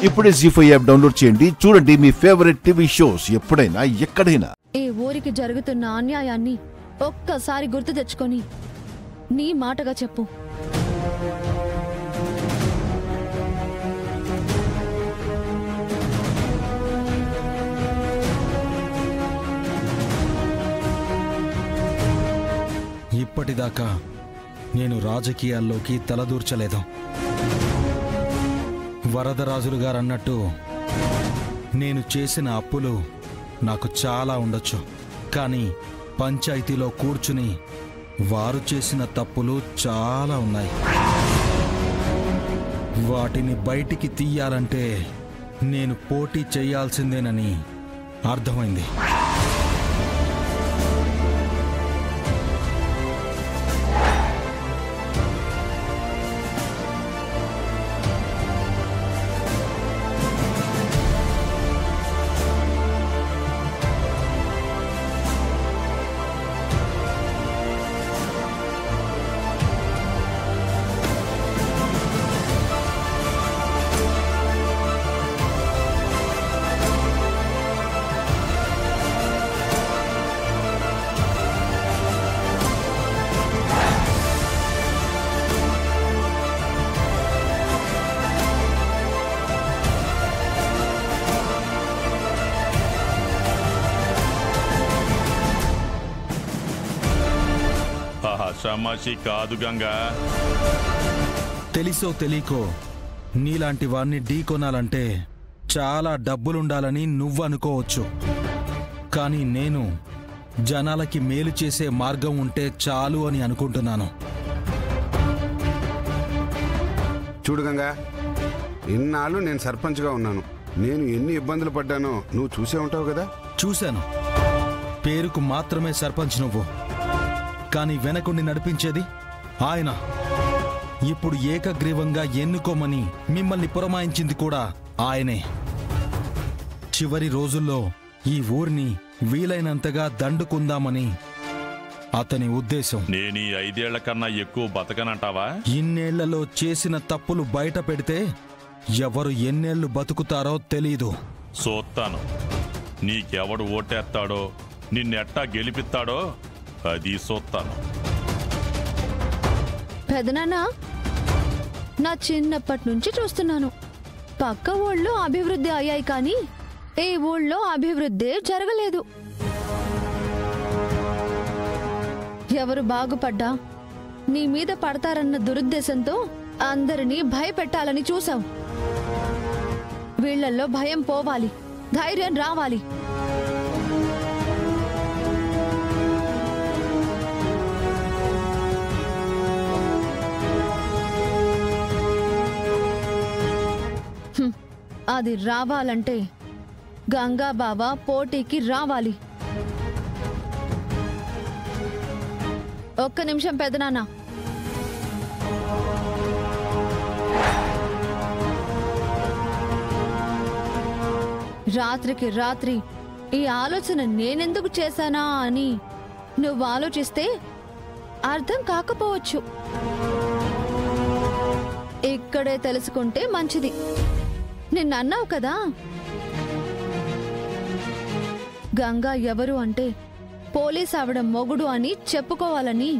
ఇప్పుడే జీ5 app download చేయండి. చూడండి మీ ఫేవరెట్ టీవీ షోస్ ఎప్పుడైనా ఎక్కడైనా. ఈ ఊరికి జరుగుతున్న అన్యాయాన్ని ఒక్కసారి గుర్తు తెచ్చుకొని నీ మాటగా చెప్పు. ఇప్పటిదాకా నేను రాజకీయాల్లోకి తలదూర్చలేదు. వరదరాజులు గారన్నట్టు నేను చేసిన అప్పులు నాకు చాలా ఉండొచ్చు. కానీ పంచాయతీలో కూర్చుని వారు చేసిన తప్పులు చాలా ఉన్నాయి. వాటిని బయటికి తీయాలంటే నేను పోటీ చేయాల్సిందేనని అర్థమైంది. సమస్య కాదు గంగా. తెలిసో తెలియకో నీలాంటి వాణ్ణి ఢీకొనాలంటే చాలా డబ్బులుండాలని నువ్వు అనుకోవచ్చు. కానీ నేను జనాలకి మేలు చేసే మార్గం ఉంటే చాలు అని అనుకుంటున్నాను. చూడు గంగా, ఇన్నాళ్ళు నేను సర్పంచ్గా ఉన్నాను. నేను ఎన్ని ఇబ్బందులు పడ్డానో నువ్వు చూసే ఉంటావు కదా. చూశాను. పేరుకు మాత్రమే సర్పంచ్ నువ్వు, కానీ వెనకుండి నడిపించేది ఆయన. ఇప్పుడు ఏకగ్రీవంగా ఎన్నుకోమని మిమ్మల్ని పురమాయించింది కూడా ఆయనే. చివరి రోజుల్లో ఈ ఊరిని వీలైనంతగా దండుకుందామని అతని ఉద్దేశం. నేను 5 ఏళ్ల కన్నా ఎక్కువ బతకనంటావా? ఇన్నేళ్లలో చేసిన తప్పులు బయట పెడితే ఎవరు ఎన్నేళ్లు బతుకుతారో తెలీదు. చూస్తాను నీకెవడు ఓటేస్తాడో, నిన్నెట్టా గెలిపిస్తాడో అది చూస్తాను. పెదనాన్న, నా చిన్నప్పటి నుంచి చూస్తున్నాను, పక్క ఊళ్ళో అభివృద్ధి అయ్యాయి కానీ ఈ ఊళ్ళో అభివృద్ధి జరగలేదు. ఎవరు బాగుపడ్డా నీ మీద పడతారన్న దురుద్దేశంతో అందరినీ భయపెట్టాలని చూసావు. వీళ్లల్లో భయం పోవాలి, ధైర్యం రావాలి. అది రావాలంటే గంగా బావ పోటీకి రావాలి. ఒక్క నిమిషం పెదనాన్న. రాత్రికి రాత్రి ఈ ఆలోచన నేనెందుకు చేశానా అని నువ్వు ఆలోచిస్తే అర్థం కాకపోవచ్చు. ఇక్కడే తెలుసుకుంటే మంచిది. నిన్నన్నావు కదా, గంగా ఎవరు అంటే పోలీస్ ఆవిడ మొగుడు అని చెప్పుకోవాలని.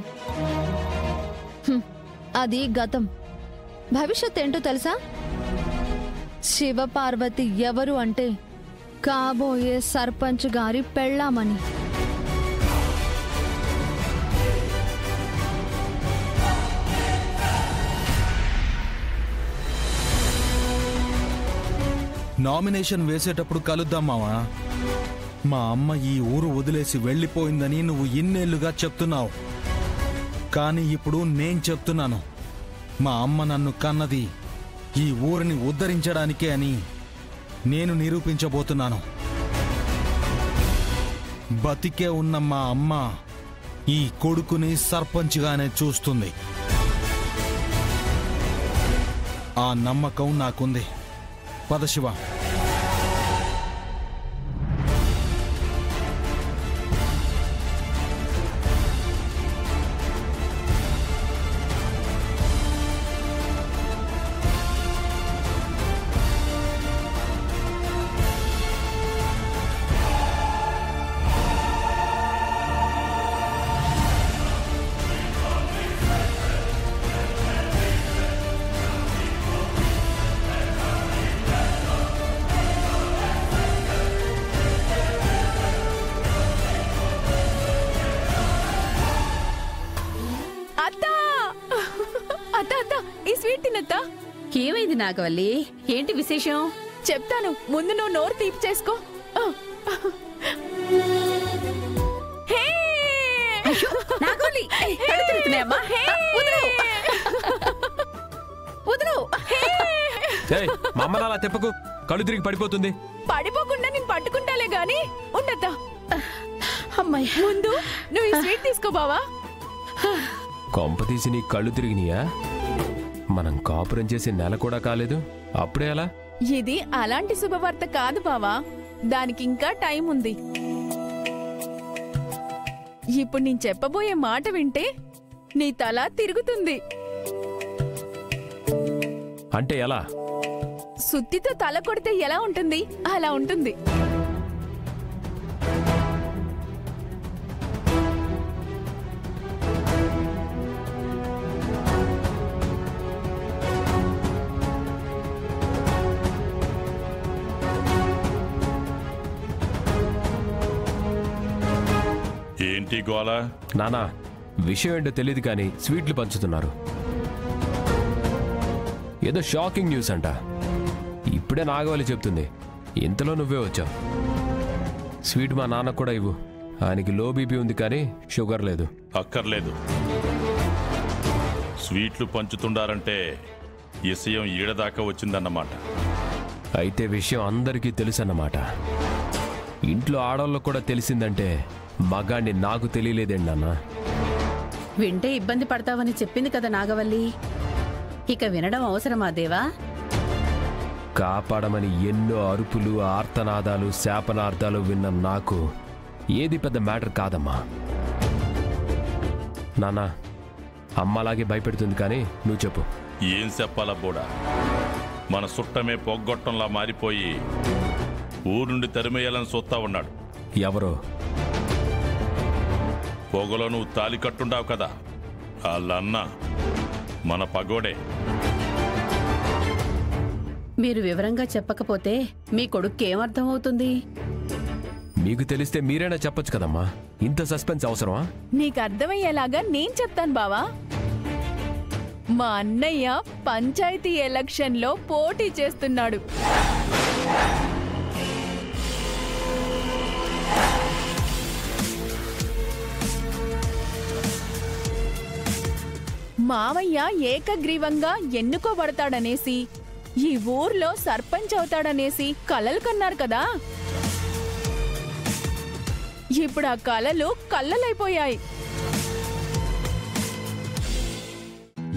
అది గతం. భవిష్యత్ ఏంటో తెలుసా? శివపార్వతి ఎవరు అంటే కాబోయే సర్పంచ్ గారి పెళ్ళామని. నామినేషన్ వేసేటప్పుడు కలుద్దాం మావా. మా అమ్మ ఈ ఊరు వదిలేసి వెళ్ళిపోయిందని నువ్వు ఇన్నేళ్లుగా చెప్తున్నావు. కానీ ఇప్పుడు నేను చెప్తున్నాను, మా అమ్మ నన్ను కన్నది ఈ ఊరిని ఉద్ధరించడానికే అని నేను నిరూపించబోతున్నాను. బతికే ఉన్న మా అమ్మ ఈ కొడుకుని సర్పంచ్గానే చూస్తుంది. ఆ నమ్మకం నాకుంది. పద శివ. ఏంటత్తా? ఏమైంది నాగవల్లి? ఏంటి విశేషం? చెప్తాను, ముందు నువ్వు నోరు తీపి చేసుకో. హే! అయ్యో, నాగవల్లి, కళ్ళు తిరుగుతున్నాయమ్మా. వదలు. వదలు. మా అమ్మ నాలా తెప్పకు, కళ్ళు తిరిగి పడిపోతుంది. పడిపోకుండా నేను పట్టుకుంటాలే గాని ఉండద్దా. అమ్మాయి, ముందు నువ్వు ఈ స్వీట్ తీసుకో బావా. కొంప తీసి నీ కళ్ళు తిరిగినాయా? మనం కాపురం చేసి నెల కూడా కాలేదు, అప్పుడే అలా? ఇది అలాంటి శుభవార్త కాదు బావా, దానికి ఇంకా టైం ఉంది. ఇప్పుడు నేను చెప్పబోయే మాట వింటే నీ తల తిరుగుతుంది. అంటే ఎలా? సుత్తితో తల కొడితే ఎలా ఉంటుంది అలా ఉంటుంది. ఏంటి గోల? నానా, విషయం ఏంటో తెలియదు కానీ స్వీట్లు పంచుతున్నారు. ఏదో షాకింగ్ న్యూస్ అంట. ఇప్పుడే నాగవల్లి చెప్తుంది, ఇంతలో నువ్వే వచ్చావు. స్వీట్ మా నాన్నకు కూడా ఇవ్వు, ఆయనకి లో బీపీ ఉంది కానీ షుగర్ లేదు. అక్కర్లేదు. స్వీట్లు పంచుతుండారంటే విషయం ఈడదాకా వచ్చిందన్నమాట. అయితే విషయం అందరికీ తెలుసన్నమాట. ఇంట్లో ఆడవాళ్ళకు కూడా తెలిసిందంటే మగాణ్ణి నాకు తెలియలేదేండి అన్న. వింటే ఇబ్బంది పడతావని చెప్పింది కదా నాగవల్లి. ఇక వినడం అవసరమా దేవా? కాపాడమని ఎన్నో అరుపులు, ఆర్తనాదాలు, శాపనార్థాలు విన్న నాకు ఏది పెద్ద మ్యాటర్ కాదమ్మా. నాన్న, అమ్మలాగే భయపెడుతుంది కానీ నువ్వు చెప్పు. ఏం చెప్పాలా బోడా? మన సుట్టమే పొగ్గొట్టంలా మారిపోయి ఊరు నుండి తరిమేయాలని చూస్తా ఉన్నాడు. ఎవరో? పొగలో నువ్వు తాలి కట్టుండావు కదా, వాళ్ళన్న మన పగోడే. మీరు వివరంగా చెప్పకపోతే మీ కొడుక్కి ఏమర్థం అవుతుంది? మీకు తెలిస్తే మీరైనా చెప్పొచ్చు కదమ్మా, ఇంత సస్పెన్స్ అవసరమా? నీకు అర్థమయ్యేలాగా నేను చెప్తాను బావా. మా అన్నయ్య పంచాయతీ ఎలక్షన్లో పోటీ చేస్తున్నాడు. మావయ్య ఏకగ్రీవంగా ఎన్నుకోబడతాడనేసి, ఈ ఊర్లో సర్పంచ్ అవుతాడనేసి కలలు కన్నారు కదా. ఇప్పుడు ఆ కలలు కళ్ళలైపోయాయి.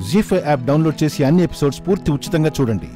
జీ5 యాప్ డౌన్లోడ్ చేసి అన్ని ఎపిసోడ్స్ పూర్తి ఉచితంగా చూడండి.